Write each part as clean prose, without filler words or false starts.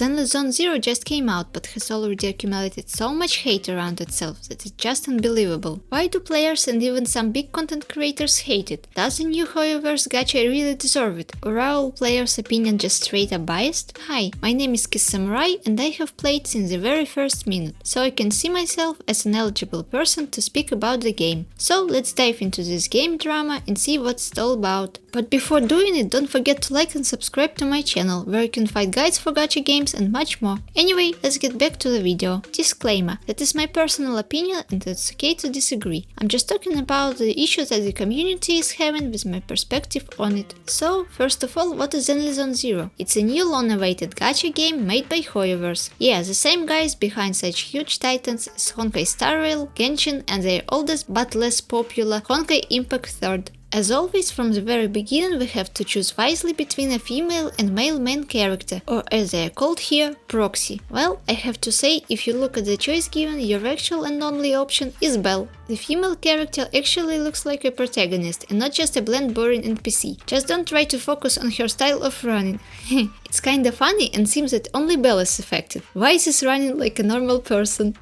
Zenless Zone Zero just came out but has already accumulated so much hate around itself that it's just unbelievable. Why do players and even some big content creators hate it? Does the new Hoyoverse gacha really deserve it? Or are all players' opinion just straight up biased? Hi, my name is Kissamurai and I have played since the very first minute, so I can see myself as an eligible person to speak about the game. So let's dive into this game drama and see what it's all about. But before doing it, don't forget to like and subscribe to my channel, where you can find guides for gacha games and much more. Anyway, let's get back to the video. Disclaimer, that is my personal opinion and it's okay to disagree. I'm just talking about the issues that the community is having with my perspective on it. So, first of all, what is Zenless Zone Zero? It's a new long-awaited gacha game made by Hoyoverse. Yeah, the same guys behind such huge titans as Honkai Star Rail, Genshin and their oldest but less popular Honkai Impact 3rd. As always, from the very beginning we have to choose wisely between a female and male main character, or as they are called here, proxy. Well, I have to say, if you look at the choice given, your actual and only option is Belle. The female character actually looks like a protagonist and not just a bland boring NPC. Just don't try to focus on her style of running. It's kinda funny and seems that only Belle is affected. Why is this running like a normal person?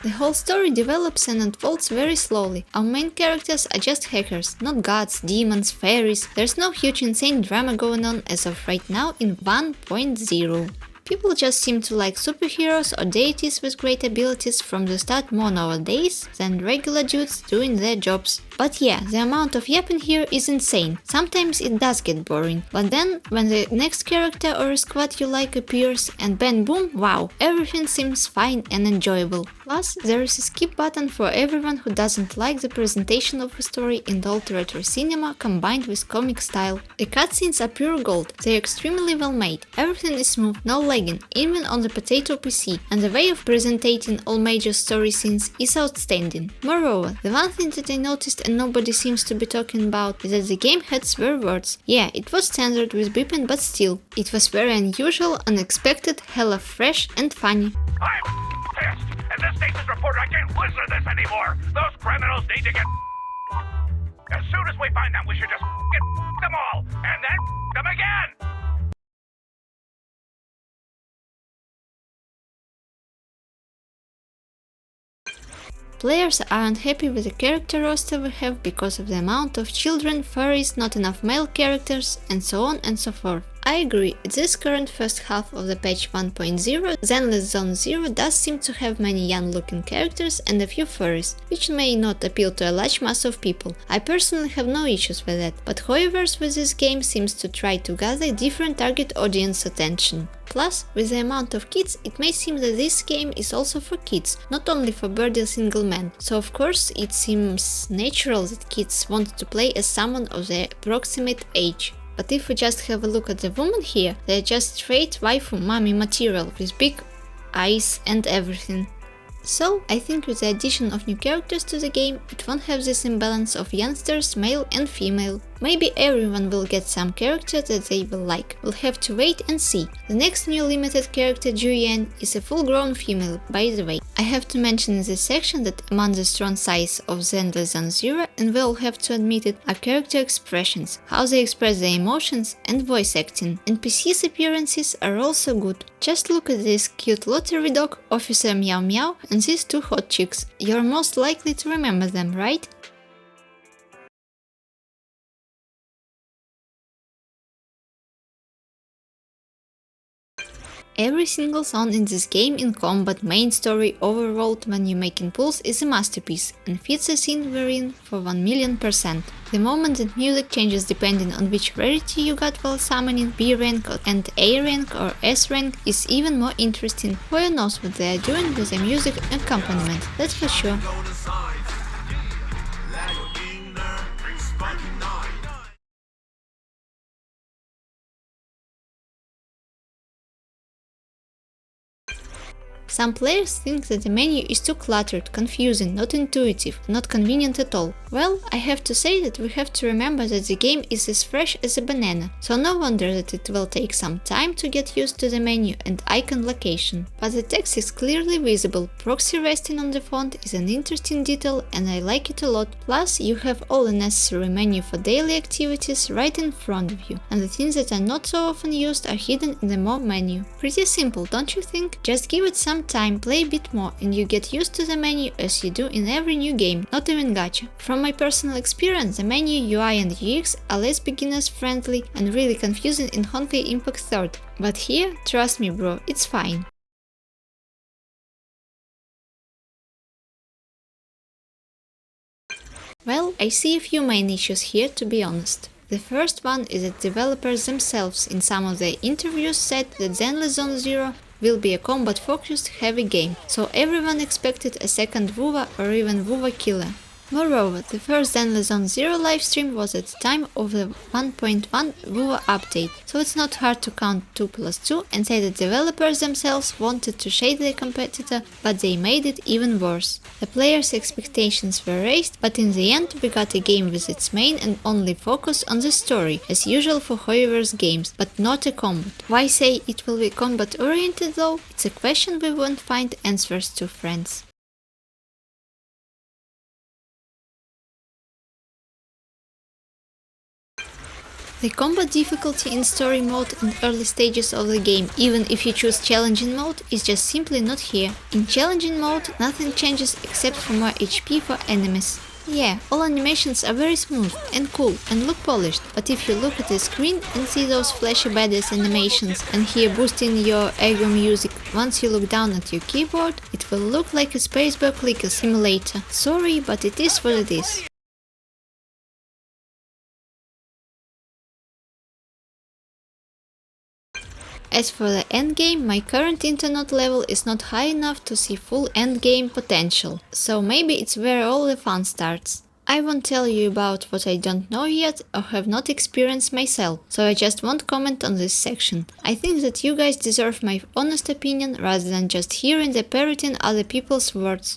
The whole story develops and unfolds very slowly. Our main characters are just hackers, not gods, demons, fairies. There's no huge insane drama going on as of right now in 1.0. People just seem to like superheroes or deities with great abilities from the start more nowadays than regular dudes doing their jobs. But yeah, the amount of yapping here is insane. Sometimes it does get boring, but then when the next character or a squad you like appears and bang boom, wow, everything seems fine and enjoyable. Plus, there is a skip button for everyone who doesn't like the presentation of a story in the old retro cinema combined with comic style. The cutscenes are pure gold, they're extremely well made, everything is smooth, no lagging, even on the potato PC, and the way of presenting all major story scenes is outstanding. Moreover, the one thing that I noticed and nobody seems to be talking about is that the game had swear words. Yeah, it was standard with beeping, but still, it was very unusual, unexpected, hella fresh and funny. I'm pissed! And this state's reporter, I can't listen to this anymore! Those criminals need to get as soon as we find them, we should just get them all, and then them again! Players are unhappy with the character roster we have because of the amount of children, furries, not enough male characters, and so on and so forth. I agree, this current first half of the patch 1.0, Zenless Zone Zero does seem to have many young looking characters and a few furries, which may not appeal to a large mass of people. I personally have no issues with that, but Hoyoverse with this game seems to try to gather different target audience attention. Plus, with the amount of kids, it may seem that this game is also for kids, not only for birthday single men, so of course it seems natural that kids want to play as someone of their approximate age. But if we just have a look at the women here, they're just straight waifu mommy material with big eyes and everything. So, I think with the addition of new characters to the game, it won't have this imbalance of youngsters, male and female. Maybe everyone will get some character that they will like. We'll have to wait and see. The next new limited character, Julian, is a full-grown female, by the way. I have to mention in this section that among the strong sides of Zenless Zone Zero, and we all have to admit it, are character expressions, how they express their emotions, and voice acting. NPCs' appearances are also good. Just look at this cute lottery dog, Officer Meow Meow, and these two hot chicks. You're most likely to remember them, right? Every single song in this game in combat, main story, overworld, when you making pulls is a masterpiece and fits the scene we're in for 1,000,000%. The moment that music changes depending on which rarity you got while summoning, B rank and A rank or S rank is even more interesting. Hoyo knows what they are doing with the music accompaniment, that's for sure. Some players think that the menu is too cluttered, confusing, not intuitive, not convenient at all. Well, I have to say that we have to remember that the game is as fresh as a banana, so no wonder that it will take some time to get used to the menu and icon location. But the text is clearly visible, proxy resting on the font is an interesting detail and I like it a lot. Plus, you have all the necessary menu for daily activities right in front of you, and the things that are not so often used are hidden in the more menu. Pretty simple, don't you think? Just give it some time, play a bit more, and you get used to the menu as you do in every new game, not even gacha. From my personal experience, the menu, UI and UX are less beginners friendly and really confusing in Honkai Impact 3rd. But here, trust me bro, it's fine. Well, I see a few main issues here, to be honest. The first one is that developers themselves in some of their interviews said that Zenless Zone Zero will be a combat-focused heavy game, so everyone expected a second WoWa or even WoWa killer. Moreover, the first Zenless Zone Zero livestream was at the time of the 1.1 WoWa update, so it's not hard to count 2 plus 2 and say that developers themselves wanted to shade their competitor, but they made it even worse. The players' expectations were raised, but in the end we got a game with its main and only focus on the story, as usual for Hoyoverse games, but not a combat. Why say it will be combat oriented though? It's a question we won't find answers to, friends. The combat difficulty in story mode and early stages of the game, even if you choose challenging mode, is just simply not here. In challenging mode, nothing changes except for more HP for enemies. Yeah, all animations are very smooth and cool and look polished, but if you look at the screen and see those flashy badass animations and hear boosting your ego music once you look down at your keyboard, it will look like a spacebar clicker simulator. Sorry, but it is what it is. As for the endgame, my current internet level is not high enough to see full endgame potential, so maybe it's where all the fun starts. I won't tell you about what I don't know yet or have not experienced myself, so I just won't comment on this section. I think that you guys deserve my honest opinion rather than just hearing the parroting other people's words.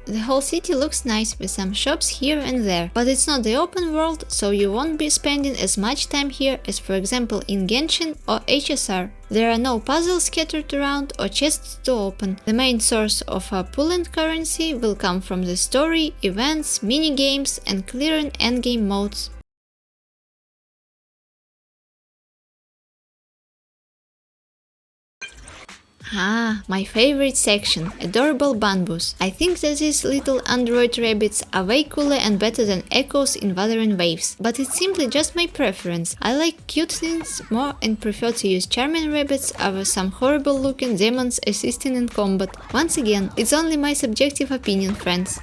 The whole city looks nice with some shops here and there, but it's not the open world, so you won't be spending as much time here as for example in Genshin or HSR. There are no puzzles scattered around or chests to open. The main source of our pool and currency will come from the story, events, minigames and clearing endgame modes. Ah, my favorite section, adorable bamboos. I think that these little android rabbits are way cooler and better than echoes in Wuthering Waves, but it's simply just my preference. I like cute things more and prefer to use charming rabbits over some horrible looking demons assisting in combat. Once again, it's only my subjective opinion, friends.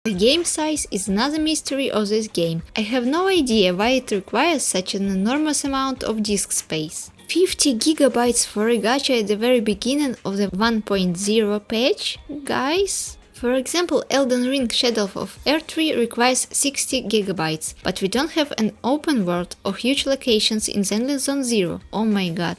The game size is another mystery of this game. I have no idea why it requires such an enormous amount of disk space. 50 GB for a gacha at the very beginning of the 1.0 patch? Guys? For example, Elden Ring Shadow of Erdtree requires 60 GB, but we don't have an open world or huge locations in Zenless Zone Zero. Oh my god.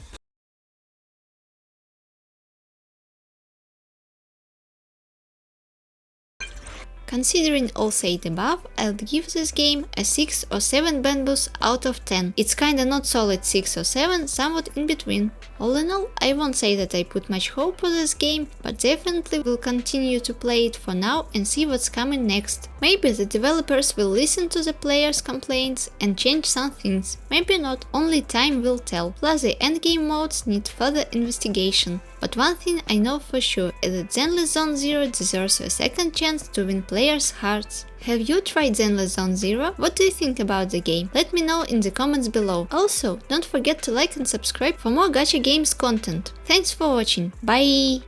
Considering all said above, I'll give this game a 6 or 7 bamboos out of 10. It's kinda not solid 6 or 7, somewhat in between. All in all, I won't say that I put much hope for this game, but definitely will continue to play it for now and see what's coming next. Maybe the developers will listen to the players' complaints and change some things. Maybe not, only time will tell. Plus the endgame modes need further investigation. But one thing I know for sure is that Zenless Zone Zero deserves a second chance to win players' hearts. Have you tried Zenless Zone Zero? What do you think about the game? Let me know in the comments below. Also, don't forget to like and subscribe for more gacha games content. Thanks for watching, bye!